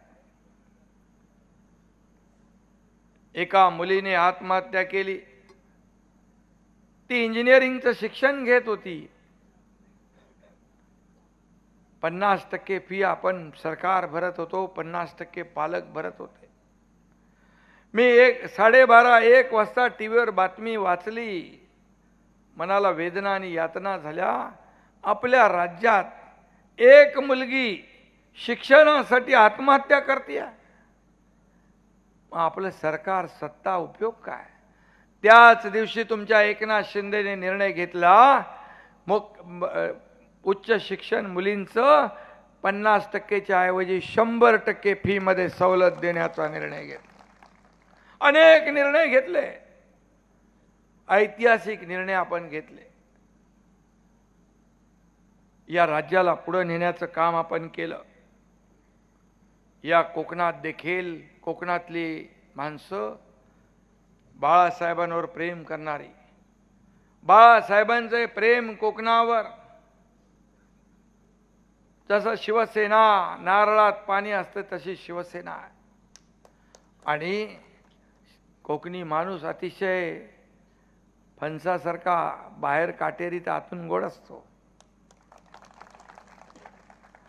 [SPEAKER 4] एका मुलीने आत्महत्या केली. ती इंजिनिअरिंगचं शिक्षण घेत होती. 50% फी आपण सरकार भरत होतो, 50% पालक भरत होते. मी 12:30-1 वाजता टीव्हीवर बातमी वाचली. मनाला वेदना आणि यातना झाल्या. आपल्या राज्यात एक मुलगी शिक्षणासाठी आत्महत्या करते. आपलं सरकार, सत्ता उपयोग काय? त्याच दिवशी तुमच्या एकनाथ शिंदेने निर्णय घेतला, उच्च शिक्षण मुलींचं 50%च्या ऐवजी 100% फी मध्ये सवलत देण्याचा निर्णय घेतला. अनेक निर्णय घेतले. ऐतिहासिक निर्णय आपण घेतले. या राज्याला पुढे नेण्याचं काम आपण केलं. या कोकणात देखील कोकणातली माणसं बाळासाहेबांवर प्रेम करणारी, बाळासाहेबांचे प्रेम कोकणावर जसं शिवसेना नारळात पाणी असतं तशी शिवसेना आहे. आणि कोकणी माणूस अतिशय फणसासारखा बाहेर काटेरी तर आतून गोड असतो.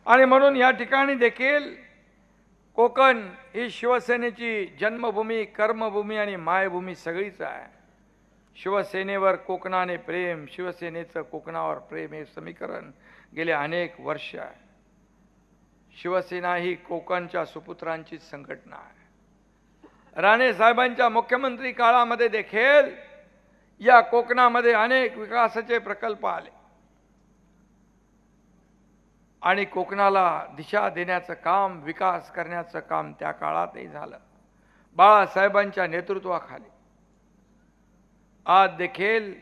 [SPEAKER 4] आणि म्हणून या ठिकाणी देखील कोकण ही शिवसेनेची जन्मभूमी, कर्मभूमी आणि मायभूमी सगळीच आहे. शिवसेनेवर कोकणाने प्रेम, शिवसेनेचं कोकणावर प्रेम हे समीकरण गेले अनेक वर्ष आहे. शिवसेना ही कोकणच्या सुपुत्रांची संघटना आहे. राणे साहेबांच्या मुख्यमंत्री काळामध्ये देखील या कोकणामध्ये अनेक विकासाचे प्रकल्प आले आणि कोकणाला दिशा देण्याचं काम, विकास करण्याचं काम त्या काळातही झालं बाळासाहेबांच्या नेतृत्वाखाली. आज देखील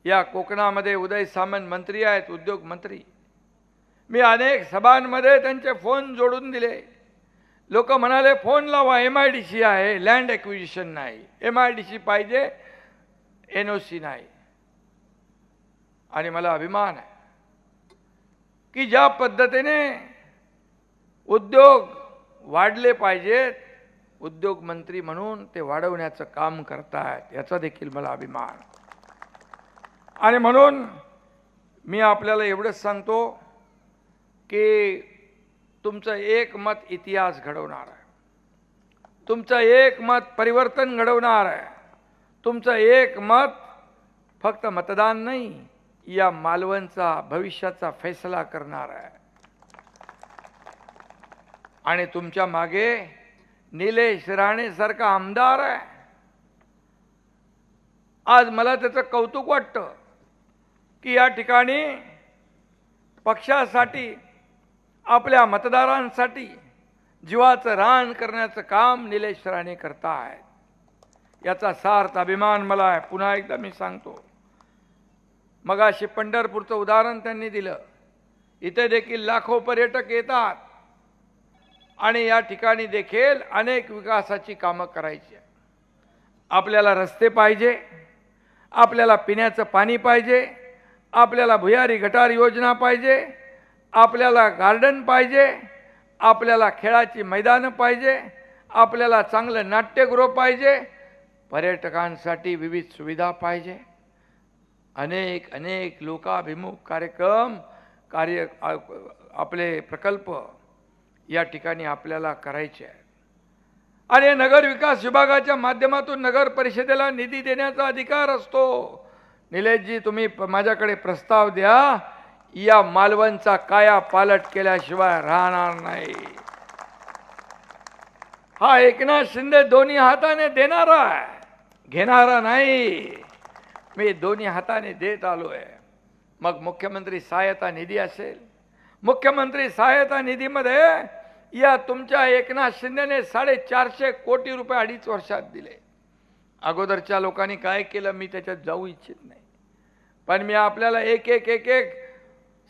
[SPEAKER 4] या कोकणामध्ये उदय सामंत मंत्री आहेत, उद्योग मंत्री. मी अनेक सभांमध्ये त्यांचे फोन जोडून दिले. लोक म्हणाले फोन लावा, MIDC आहे, लँड ॲक्विजिशन नाही. MIDC पाहिजे, NOC नाही. आणि मला अभिमान आहे की ज्या पद्धतीने उद्योग वाढले पाहिजेत, उद्योग मंत्री म्हणून ते वाढवण्याचं काम करतायत, याचा देखील मला अभिमान. आणि म्हणून मी आपल्याला एवढंच सांगतो की तुमचं एक मत इतिहास घडवणार आहे. तुमचं एक मत परिवर्तन घडवणार आहे. तुमचं एक मत फक्त मतदान नाही, या मालवणचा भविष्याचा फैसला करणार आहे. आणि तुमच्या मागे निलेश राणे सारखा आमदार आहे. आज मला त्याचं कौतुक वाटतं की या ठिकाणी पक्षासाठी, आपल्या मतदारांसाठी जीवाचं रान करण्याचं काम निलेश राणे करतायत. याचा सार्थ अभिमान मला आहे. पुन्हा एकदा मी सांगतो, मगाशी पंढरपूरचं उदाहरण त्यांनी दिलं. इथे देखील लाखो पर्यटक येतात आणि या ठिकाणी देखील अनेक विकासाची कामं करायची आहे. आपल्याला रस्ते पाहिजे, आपल्याला पिण्याचं पाणी पाहिजे, आपल्याला भुयारी गटार योजना पाहिजे, आपल्याला गार्डन पाहिजे, आपल्याला खेळाची मैदानं पाहिजे, आपल्याला चांगलं नाट्यगृह पाहिजे, पर्यटकांसाठी विविध सुविधा पाहिजे. अनेक अनेक लोकाभिमुख कार्यक्रम आपले प्रकल्प या ठिकाणी आपल्याला करायचे आहे. आणि नगर विकास विभागाच्या माध्यमातून नगर परिषदेला निधी देण्याचा अधिकार असतो. निलेशजी, तुम्ही माझ्याकडे प्रस्ताव द्या, या मालवणचा काया पालट केल्याशिवाय राहणार नाही. हा एकनाथ शिंदे दोन्ही हाताने देणारा आहे, घेणारा नाही. मी दोन्ही हाताने देत आलोय. मग मुख्यमंत्री सहायता निधी असेल, मुख्यमंत्री सहायता निधीमध्ये या तुमच्या एकनाथ शिंदेने 450 कोटी रुपये 2.5 वर्षात दिले. अगोदरच्या लोकांनी काय केलं मी त्याच्यात जाऊ इच्छित नाही, पण मी आपल्याला एक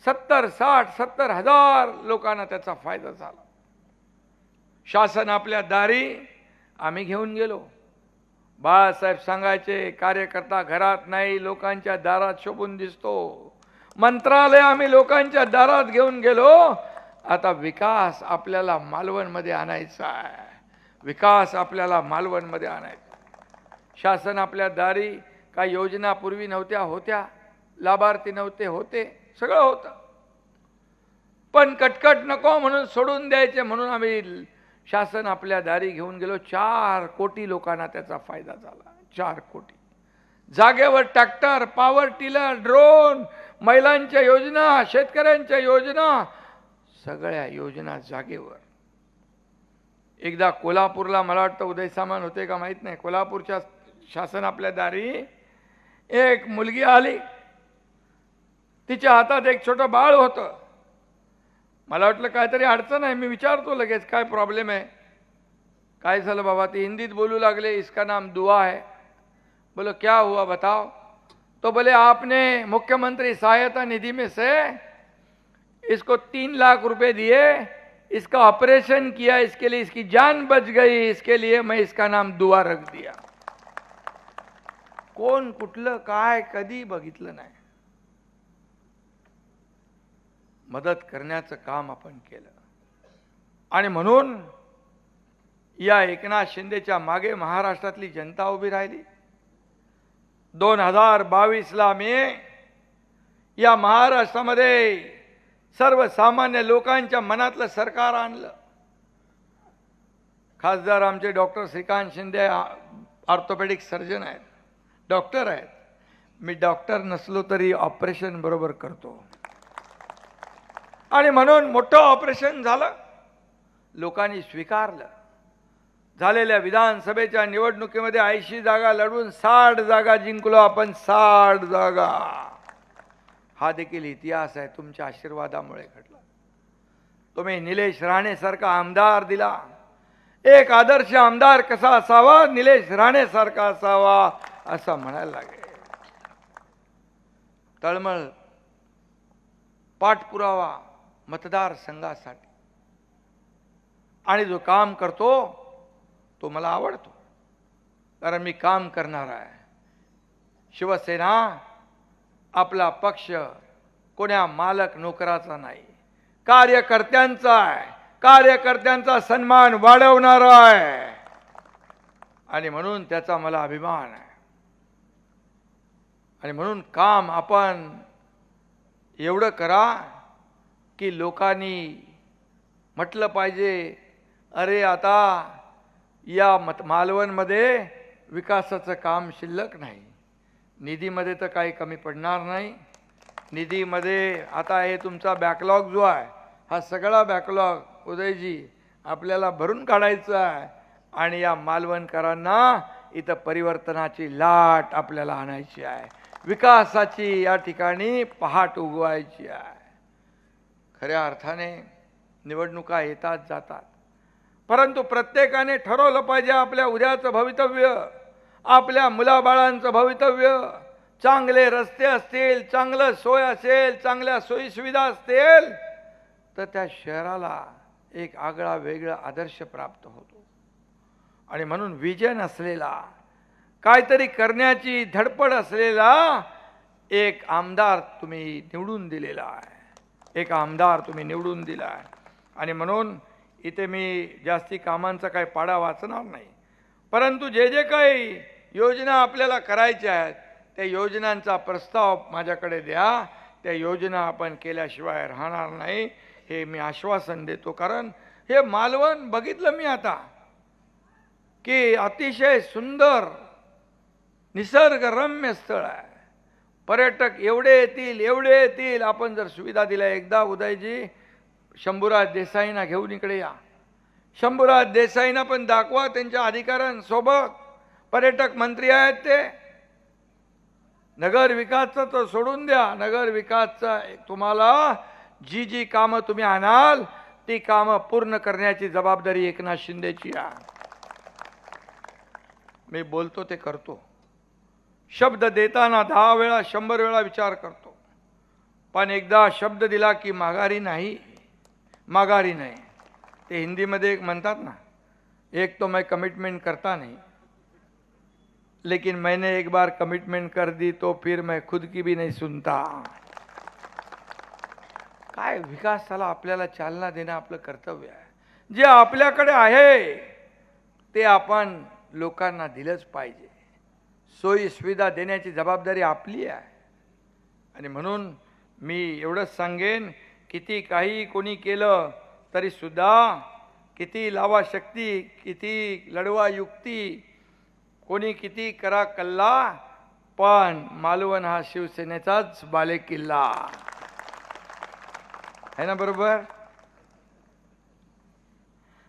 [SPEAKER 4] 70 हजार लोकांना त्याचा फायदा झाला. शासन आपल्या दारी आम्ही घेऊन गेलो. बाळासाहेब सांगायचे, कार्यकर्ता घरात नाही लोकांच्या दारात शोभून दिसतो. मंत्रालय आम्ही लोकांच्या दारात घेऊन गेलो. आता विकास आपल्याला मालवणमध्ये आणायचा आहे, विकास आपल्याला मालवणमध्ये आणायचा. शासन आपल्या दारी काही योजना पूर्वी नव्हत्या, होत्या, लाभार्थी नव्हते, होते, सगळं होतं, पण कटकट नको म्हणून सोडून द्यायचे म्हणून आम्ही शासन आपल्या दारी घेऊन गेलो. 4 कोटी लोकांना त्याचा फायदा झाला. 4 कोटी जागेवर ट्रॅक्टर, पॉवर टिलर, ड्रोन, महिलांच्या योजना, शेतकऱ्यांच्या योजना, सगळ्या योजना जागेवर. एकदा कोल्हापूरला मला वाटतं उदय सामान होते का माहित नाही, कोल्हापूरच्या शासन आपल्या दारी एक मुलगी आली, तिच्या हातात एक छोटं बाळ होतं. मला वाटलं काहीतरी अडचण आहे. मी विचारतो लगेच काय प्रॉब्लेम आहे, काय झालं बाबा. ती हिंदीत बोलू लागले, इसका नाम दुआ है. बोलो क्या हुआ बताओ. तो बोले आपने मुख्यमंत्री सहायता निधि में से इसको 3 लाख रुपए दिए, इसका ऑपरेशन किया, इसके लिए इसकी जान बच गई, इसके लिए मैं इसका नाम दुआ रख दिया. कोण कुठलं काय कधी बघितलं नाही. मदत करण्याचं काम आपण केलं. आणि म्हणून या एकनाथ शिंदेच्या मागे महाराष्ट्रातली जनता उभी राहिली. 2022ला मी या महाराष्ट्रामध्ये सर्वसामान्य लोकांच्या मनातलं सरकार आणलं. खासदार आमचे doctor Shrikant Shinde orthopaedic surgeon आहेत, डॉक्टर आहेत. मी डॉक्टर नसलो तरी ऑपरेशन बरोबर करतो. आणि म्हणून मोठं ऑपरेशन झालं, लोकांनी स्वीकारलं. झालेल्या विधानसभेच्या निवडणुकीमध्ये 80 जागा लढून 60 जागा जिंकलो आपण. 60 जागा. हा देखील इतिहास आहे, तुमच्या आशीर्वादामुळे घडला. तुम्ही निलेश राणे सारखा आमदार दिला. एक आदर्श आमदार कसा असावा, निलेश राणे सारखा असावा असं म्हणायला लागेल. तळमळ पाठपुरावा मतदारसंघासाठी. आणि जो काम करतो तो मला आवडतो, कारण मी काम करणार आहे. शिवसेना आपला पक्ष कोण्या मालक नोकराचा नाही, कार्यकर्त्यांचा आहे. कार्यकर्त्यांचा सन्मान वाढवणारा आहे आणि म्हणून त्याचा मला अभिमान आहे. आणि म्हणून काम आपण एवढं करा की लोकांनी म्हटलं पाहिजे, अरे आता या मालवणमध्ये विकासाचं काम शिल्लक नाही. निधीमध्ये तर काही कमी पडणार नाही. निधीमध्ये आता हे तुमचा बॅकलॉग जो आहे, हा सगळा बॅकलॉग उदयजी आपल्याला भरून काढायचा आहे. आणि या मालवणकरांना इथं परिवर्तनाची लाट आपल्याला आणायची आहे. विकासाची या ठिकाणी पहाट उगवायची आहे. खऱ्या अर्थाने निवडणुका येतात जातात, परंतु प्रत्येकाने ठरवलं पाहिजे आपल्या उद्याचं भवितव्य, आपल्या मुलाबाळांचं भवितव्य. चांगले रस्ते असतील, चांगलं सोय असेल, चांगल्या सोयीसुविधा असतील तर त्या शहराला एक आगळा वेगळा आदर्श प्राप्त होतो. आणि म्हणून विजन असलेला, काहीतरी करण्याची धडपड असलेला एक आमदार तुम्ही निवडून दिलेला आहे, एक आमदार तुम्ही निवडून दिला आहे. आणि म्हणून इथे मी जास्ती कामांचा काही पाडा वाचणार नाही, परंतु जे जे काही योजना आपल्याला करायच्या आहेत त्या योजनांचा प्रस्ताव माझ्याकडे द्या. त्या योजना आपण केल्याशिवाय राहणार नाही, हे मी आश्वासन देतो. कारण हे मालवण बघितलं मी आता की अतिशय सुंदर निसर्गरम्य स्थळ आहे. पर्यटक एवढे येतील. आपण जर सुविधा दिल्या, एकदा उदयजी शंभूराज देसाईंना घेऊन इकडे या. शंभूराज देसाईंना पण दाखवा त्यांच्या अधिकाऱ्यांसोबत. पर्यटक मंत्री आहेत ते. नगर विकासचं तर सोडून द्या, नगर विकासचं तुम्हाला जी जी कामं तुम्ही आणाल ती कामं पूर्ण करण्याची जबाबदारी एकनाथ शिंदेची आहे. मी बोलतो ते करतो. शब्द देताना 10 वेळा 100 वेळा विचार करतो, पण एकदा शब्द दिला की माघारी नाही. ते हिंदीमध्ये एक म्हणतात ना, एक तो मैं कमिटमेंट करता नहीं, लेकिन मैंने एक बार कमिटमेंट कर दी तो फिर मैं खुद की भी नहीं सुनता. काय विकासाला आपल्याला चालना देणं आपलं कर्तव्य आहे. जे आपल्याकडे आहे ते आपण लोकांना दिलंच पाहिजे. सोयी सुविधा देण्याची जबाबदारी आपली आहे. आणि म्हणून मी एवढंच सांगेन, किती काही कोणी केलं तरी सुद्धा, किती लावा शक्ती, किती लढवा युक्ती, कोणी किती करा कल्ला, पण मालवण हा शिवसेनेचाच बालेकिल्ला आहे ना, बरोबर.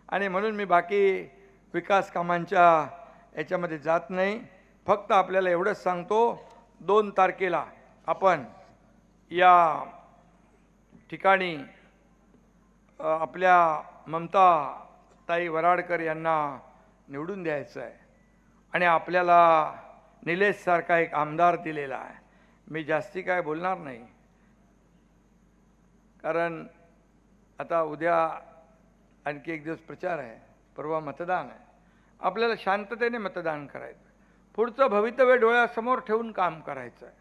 [SPEAKER 4] आणि म्हणून मी बाकी विकास कामांच्या याच्यामध्ये जात नाही. फक्त आपल्याला एवढंच सांगतो, 2 तारखेला आपण या ठिकाणी आपल्या ममता ताई वराडकर यांना निवडून द्यायचं आहे. आणि आपल्याला निलेश सारखा एक आमदार दिलेला आहे. मी जास्ती काय बोलणार नाही, कारण आता उद्या आणखी एक दिवस प्रचार आहे, परवा मतदान आहे. आपल्याला शांततेने मतदान करायचं, पुढचं भवितव्य डोळ्यासमोर ठेवून काम करायचं आहे.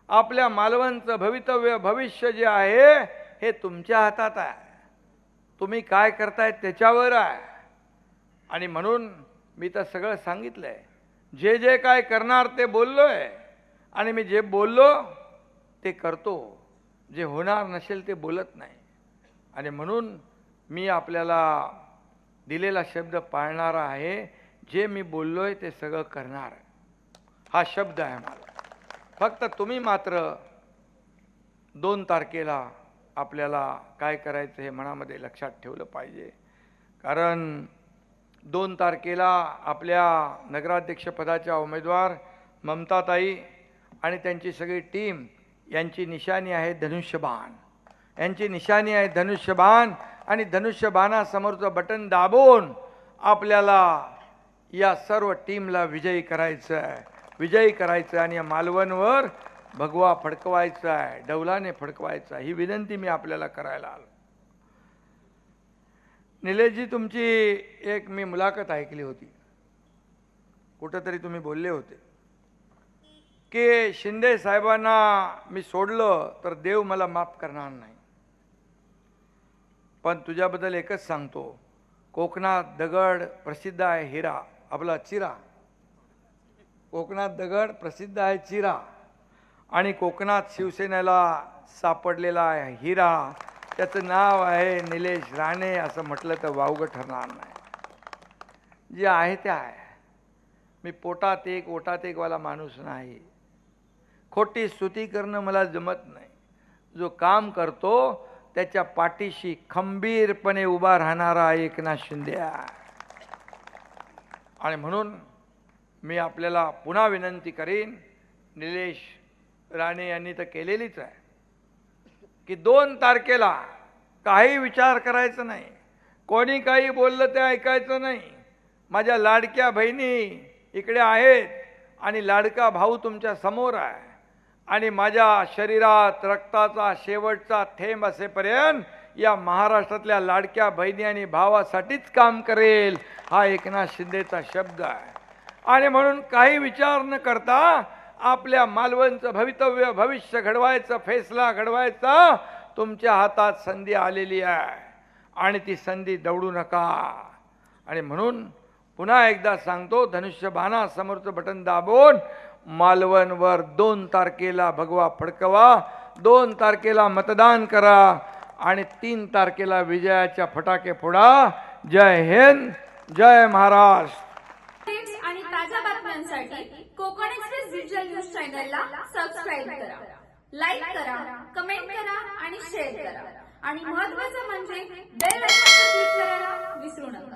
[SPEAKER 4] आपल्या मालवणचं भवितव्य, भविष्य जे आहे हे तुमच्या हातात आहे. तुम्ही काय करताय त्याच्यावर आहे. आणि म्हणून मी तर सगळं सांगितलंय. जे जे काय करणार ते बोललोय, आणि मी जे बोललो ते करतो. जे होणार नसेल ते बोलत नाही. आणि म्हणून मी आपल्याला दिलेला शब्द पाळणारा आहे. जे मी बोललोय ते सगळं करणार, हा शब्द आहे मला. फक्त तुम्ही मात्र 2 तारखेला आपल्याला काय करायचं हे मनामध्ये लक्षात ठेवलं पाहिजे. कारण 2 तारखेला आपल्या नगराध्यक्षपदाच्या उमेदवार ममताताई आणि त्यांची सगळी टीम यांची निशाणी आहे धनुष्यबाण. यांची निशाणी आहे धनुष्यबाण. आणि धनुष्यबाणासमोरचं बटन दाबून आपल्याला या सर्व टीमला विजयी करायचं आहे. आणि या मालवणवर भगवा फडकवायचा आहे, डौलाने फडकवायचा. ही विनंती मी आपल्याला करायला आलो. निलेशजी, तुमची एक मी मुलाखत ऐकली होती. कुठंतरी तुम्ही बोलले होते की शिंदे साहेबांना मी सोडलं तर देव मला माफ करणार नाही. पण तुझ्याबद्दल एकच सांगतो, कोकणात दगड प्रसिद्ध आहे हिरा, आपला चिरा. कोकणात दगड प्रसिद्ध आहे चिरा. आणि कोकणात शिवसेनेला सापडलेला आहे हिरा, त्याचं नाव आहे निलेश राणे. असं म्हटलं तर वावगं ठरणार नाही. जे आहे ते आहे. मी पोटात एक ओटात एक वाला माणूस नाही. खोटी स्तुती करणं मला जमत नाही. जो काम करतो त्याच्या पाठीशी खंबीरपणे उभा राहणारा एकनाथ शिंदे आहे. आणि म्हणून मी आपल्याला पुन्हा विनंती करीन, निलेश राणे यांनी तर केलेलीच आहे की 2 तारखेला काही विचार करायचं नाही, कोणी काही बोललं ते ऐकायचं नाही. माझ्या लाडक्या बहिणी इकडे आहेत आणि लाडका भाऊ तुमच्या समोर आहे आणि माझ्या शरीरात रक्ताचा शेवटचा थेंब असेपर्यंत या महाराष्ट्रातल्या लाडक्या बहिणी आणि भावासाठीच काम करेल, हा एकनाथ शिंदेचा शब्द आहे. आणि म्हणून काही विचार न करता आपल्या मालवणचं भवितव्य भविष्य घडवायचं, फैसला घडवायचा तुमच्या हातात संधी आलेली आहे आणि ती संधी दवडू नका. आणि म्हणून पुन्हा एकदा सांगतो, धनुष्यबाणा समोरचं बटन दाबून मालवणवर 2 तारखेला भगवा फडकवा, 2 तारखेला मतदान करा आणि 3 तारखेला विजयाच्या फटाके फोडा. जय हिंद, जय महाराष्ट्र.
[SPEAKER 5] आणि ताज्या बातम्यांसाठी कोकण एक्सप्रेस डिजिटल न्यूज चॅनलला सबस्क्राईब करा, लाईक करा, कमेंट करा आणि शेअर करा आणि महत्त्वाचं म्हणजे बेल आयकॉनवर क्लिक करायला विसरू नका.